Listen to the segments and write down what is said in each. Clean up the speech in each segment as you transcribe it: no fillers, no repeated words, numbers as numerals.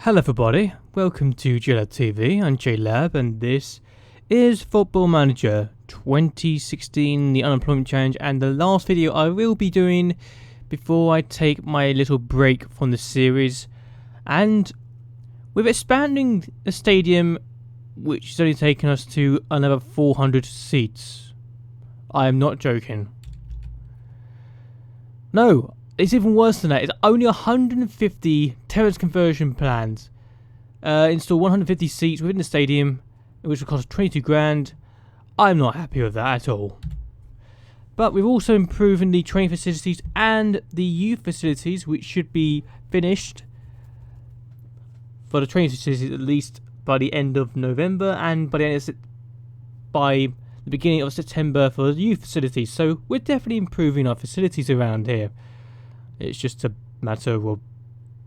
Hello everybody, welcome to JLABTV. I'm JLAB and this is Football Manager 2016, the Unemployment Challenge, and the last video I will be doing before I take my little break from the series. And with expanding the stadium, which is only taking us to another 400 seats. I am not joking. No, it's even worse than that. It's only 150 terrace conversion plans. Install 150 seats within the stadium, which will cost 22 grand. I'm not happy with that at all. But we're also improving the training facilities and the youth facilities, which should be finished for the training facilities at least by the end of November, and by the beginning of September for the youth facilities. So we're definitely improving our facilities around here. It's just a matter of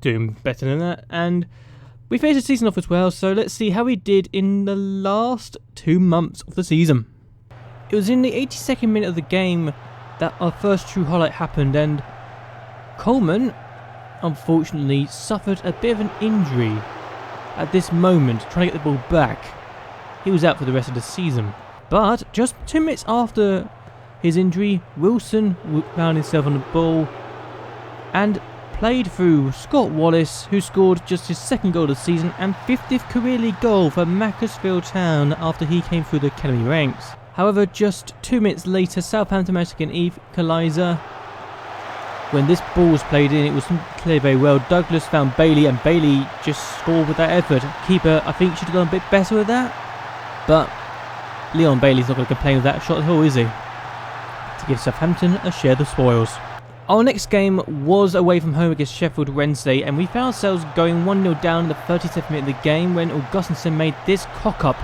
doing better than that. And we finished the season off as well, so let's see how we did in the last 2 months of the season. It was in the 82nd minute of the game that our first true highlight happened, and Coleman unfortunately suffered a bit of an injury at this moment, trying to get the ball back. He was out for the rest of the season. But just 2 minutes after his injury, Wilson found himself on the ball and played through Scott Wallace, who scored just his second goal of the season and 50th career league goal for Macclesfield Town after he came through the academy ranks. However, just 2 minutes later, Southampton managed to get an equaliser. When this ball was played in, it was cleared very well. Douglas found Bailey, and Bailey just scored with that effort. Keeper, I think, should have done a bit better with that. But Leon Bailey's not going to complain with that shot at all, is he? To give Southampton a share of the spoils. Our next game was away from home against Sheffield Wednesday, and we found ourselves going 1-0 down in the 37th minute of the game when Augustinson made this cock-up,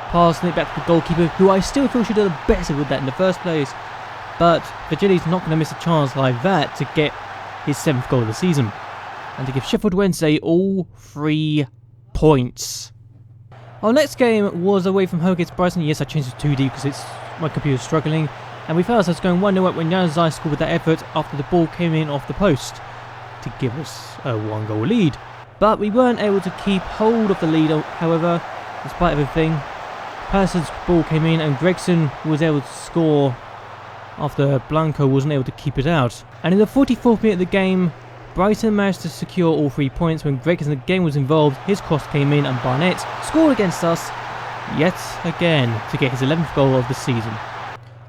passing it back to the goalkeeper, who I still feel should have done better with that in the first place. But Virgili's not going to miss a chance like that to get his 7th goal of the season, and to give Sheffield Wednesday all 3 points. Our next game was away from home against Brighton. Yes, I changed to 2D because my computer's struggling. And we found ourselves going 1-0 up when Januzaj scored with that effort after the ball came in off the post to give us a 1-goal lead. But we weren't able to keep hold of the lead, however, despite everything. Patterson's ball came in and Gregson was able to score after Blanco wasn't able to keep it out. And in the 44th minute of the game, Brighton managed to secure all 3 points when Gregson again was involved. His cross came in and Barnett scored against us yet again to get his 11th goal of the season.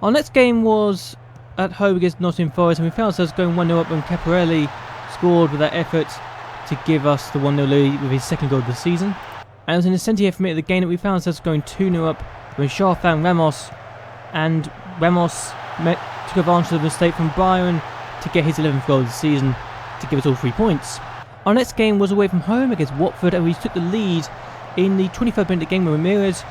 Our next game was at home against Nottingham Forest, and we found ourselves going 1-0 up when Caparelli scored with that effort to give us the 1-0 lead with his 2nd goal of the season. And it was in the 70th minute of the game that we found ourselves going 2-0 up when Shaw found Ramos, and Ramos took advantage of the mistake from Byron to get his 11th goal of the season to give us all 3 points. Our next game was away from home against Watford, and we took the lead in the 23rd minute of the game when Ramirez.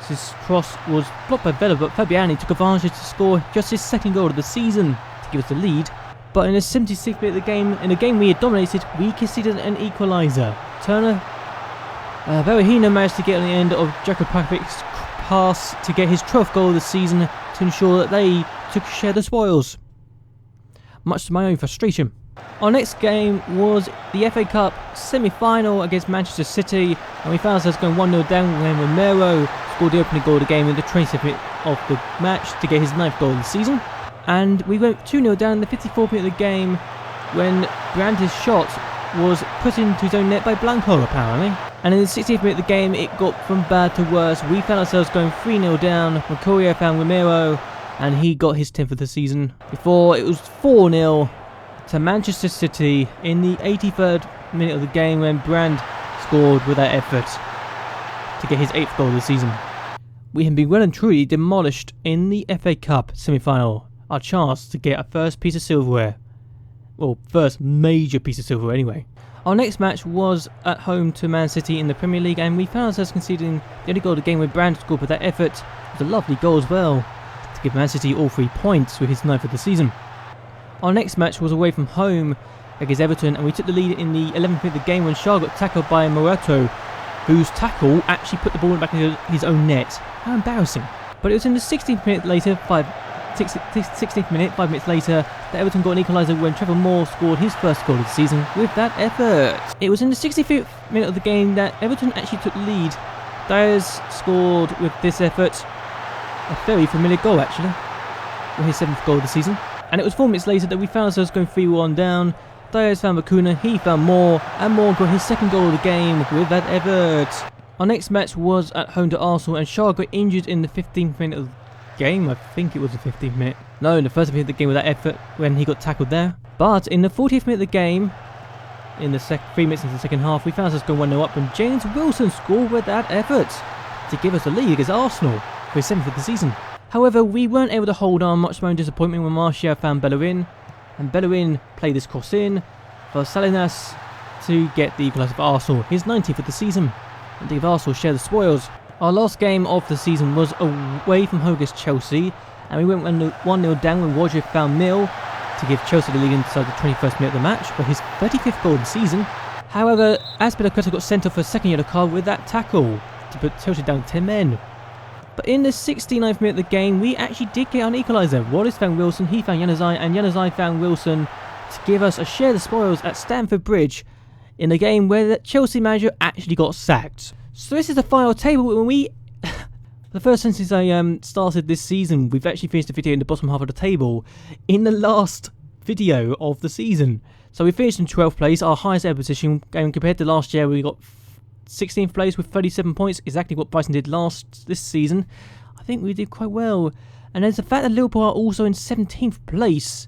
His cross was blocked by Vela, but Fabiani took advantage to score just his 2nd goal of the season to give us the lead. But in the 76th minute of the game, in a game we had dominated, we conceded an equaliser. Turner, Berahino managed to get on the end of Jakubowic's pass to get his 12th goal of the season to ensure that they took a share of the spoils, much to my own frustration. Our next game was the FA Cup semi-final against Manchester City, and we found ourselves going 1-0 down when Romero scored the opening goal of the game in the 27th minute of the match to get his 9th goal of the season. And we went 2-0 down in the 54th minute of the game when Brandt' shot was put into his own net by Blanco apparently. And in the 60th minute of the game it got from bad to worse. We found ourselves going 3-0 down when Courier found Romero and he got his 10th of the season, before it was 4-0 to Manchester City in the 83rd minute of the game when Brandt scored with that effort to get his 8th goal of the season. We had been well and truly demolished in the FA Cup semi-final, our chance to get our first piece of silverware. Well, first major piece of silverware anyway. Our next match was at home to Man City in the Premier League, and we found ourselves conceding the only goal of the game when Brandt scored with that effort. It was a lovely goal as well to give Man City all 3 points with his 9th of the season. Our next match was away from home against Everton, and we took the lead in the 11th minute of the game when Shaw got tackled by Morato, whose tackle actually put the ball back into his own net. How embarrassing. But it was in the 16th minute later by 16th minute, 5 minutes later, that Everton got an equaliser when Trevor Moore scored his first goal of the season with that effort. It was in the 65th minute of the game that Everton actually took the lead. Diaz scored with this effort, a very familiar goal actually, with his 7th goal of the season. And it was 4 minutes later that we found ourselves going 3-1 down. Diaz found Bakuna, he found Moore, and Moore got his 2nd goal of the game with that effort. Our next match was at home to Arsenal, and Shaw got injured in the 15th minute of the game. I think it was the 15th minute. No, in the first minute of the game with that effort when he got tackled there. But in the 40th minute of the game, in the 3 minutes into the second half, we found ourselves going 1-0 up, and James Wilson scored with that effort to give us the lead against Arsenal for his 7th of the season. However, we weren't able to hold on, much to my own disappointment, when Martial found Bellerin, and Bellerin played this cross in for Salinas to get the equaliser for Arsenal, his 90th of the season, and to give Arsenal share the spoils. Our last game of the season was away from home against Chelsea, and we went 1-0 down when Wardrobe found Mill to give Chelsea the lead inside the 21st minute of the match for his 35th goal of the season. However, Azpilicueta got sent off for a 2nd yellow card with that tackle to put Chelsea down 10 men. But in the 69th minute of the game, we actually did get an equaliser. Wallace found Wilson, he found Januzaj, and Januzaj found Wilson to give us a share of the spoils at Stamford Bridge in a game where the Chelsea manager actually got sacked. So this is the final table. When we the first time since I started this season, we've actually finished the video in the bottom half of the table in the last video of the season. So we finished in 12th place, our highest ever position, and compared to last year we got 16th place with 37 points, exactly what Brighton did this season. I think we did quite well. And there's the fact that Liverpool are also in 17th place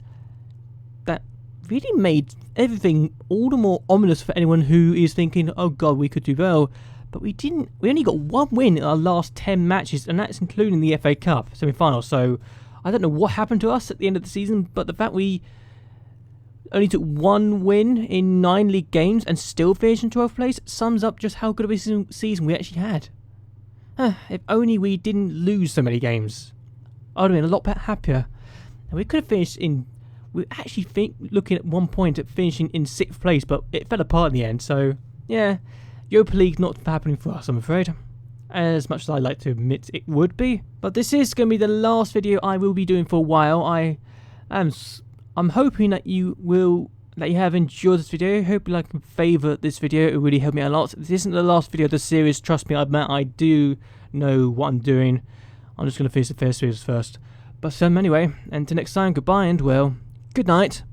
that really made everything all the more ominous for anyone who is thinking, oh god, we could do well. But we didn't. We only got 1 win in our last 10 matches, and that's including the FA Cup semi-final. So I don't know what happened to us at the end of the season, but the fact we only took 1 win in 9 league games and still finished in 12th place sums up just how good of a season we actually had. If only we didn't lose so many games, I would have been a lot happier. And we could have finished in. We actually think looking at 1 point at finishing in 6th place, but it fell apart in the end. So yeah. Europa League not happening for us, I'm afraid. As much as I'd like to admit it would be. But this is going to be the last video I will be doing for a while. I'm hoping that you have enjoyed this video. Hope you like and favourite this video. It really helped me a lot. This isn't the last video of the series. Trust me, I do know what I'm doing. I'm just going to finish the first series first. But anyway, until next time, goodbye and well, good night.